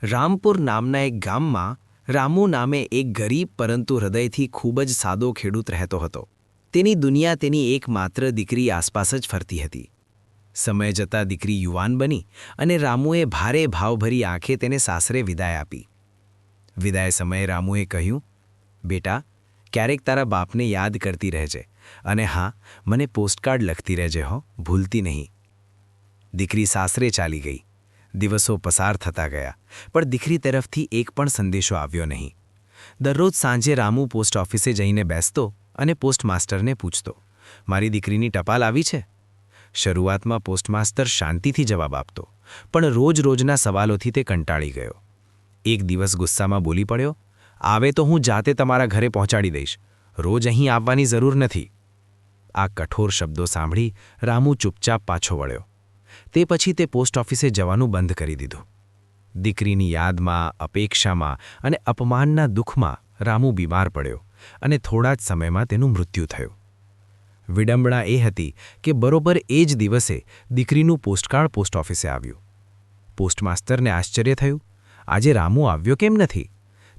રામપુર નામના એક ગામમાં રામુ નામે એક ગરીબ પરંતુ હૃદયથી ખૂબ જ સાદો ખેડૂત રહેતો હતો. તેની દુનિયા તેની એકમાત્ર દીકરી આસપાસ જ ફરતી હતી. સમય જતાં દીકરી યુવાન બની અને રામુએ ભારે ભાવભરી આંખે તેને સાસરે વિદાય આપી. વિદાય સમયે રામુએ કહ્યું, બેટા, ક્યારેક તારા બાપને યાદ કરતી રહેજે અને હા, મને પોસ્ટકાર્ડ લખતી રહેજે હો, ભૂલતી નહીં. દીકરી સાસરે ચાલી ગઈ. દિવસો પસાર થતા ગયા, પણ દીકરી તરફથી એક પણ સંદેશો આવ્યો નહીં. દરરોજ સાંજે રામુ પોસ્ટ ઓફિસે જઈને બેસતો અને પોસ્ટમાસ્ટરને પૂછતો, મારી દીકરીની ટપાલ આવી છે? શરૂઆતમાં પોસ્ટમાસ્ટર શાંતિથી જવાબ આપતો, પણ રોજ-રોજના સવાલોથી તે કંટાળી ગયો. એક દિવસ ગુસ્સામાં બોલી પડ્યો, આવે તો હું જાતે તમારા ઘરે પહોંચાડી દઈશ, રોજ અહીં આવવાની જરૂર નથી. આ કઠોર શબ્દો સાંભળી રામુ ચૂપચાપ પાછો વળ્યો. તે પછી તે પોસ્ટ ઓફિસે જવાનું બંધ કરી દીધું. દીકરીની યાદમાં, અપેક્ષામાં અને અપમાનના દુઃખમાં રામુ બીમાર પડ્યો અને થોડા જ સમયમાં તેનું મૃત્યુ થયું. વિડંબણા એ હતી કે બરોબર એ જ દિવસે દીકરીનું પોસ્ટકાર્ડ પોસ્ટ ઓફિસે આવ્યું. પોસ્ટમાસ્ટરને આશ્ચર્ય થયું, આજે રામુ આવ્યો કેમ નથી?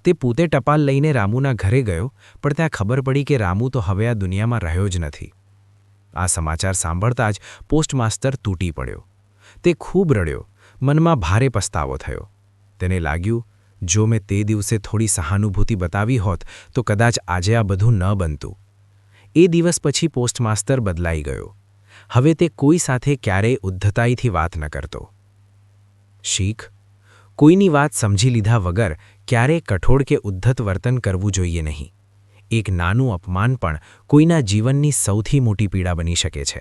તે પોતે ટપાલ લઈને રામુના ઘરે ગયો, પણ ત્યાં ખબર પડી કે રામુ તો હવે આ દુનિયામાં રહ્યો જ નથી. આ સમાચાર સાંભળતા જ પોસ્ટમાસ્ટર તૂટી પડ્યો. તે ખૂબ રડ્યો, મનમાં ભારે પસ્તાવો થયો. તેને લાગ્યું, જો મેં તે દિવસે થોડી સહાનુભૂતિ બતાવી હોત તો કદાચ આજે આ બધું ન બનતું. એ દિવસ પછી પોસ્ટમાસ્ટર બદલાઈ ગયો. હવે તે કોઈ સાથે ક્યારેય ઉદ્ધતાઈથી વાત ન કરતો. શીખ: કોઈની વાત સમજી લીધા વગર ક્યારેય કઠોળ કે ઉદ્ધત વર્તન કરવું જોઈએ નહીં. એક નાનું અપમાન પણ કોઈના જીવનની સૌથી મોટી પીડા બની શકે છે.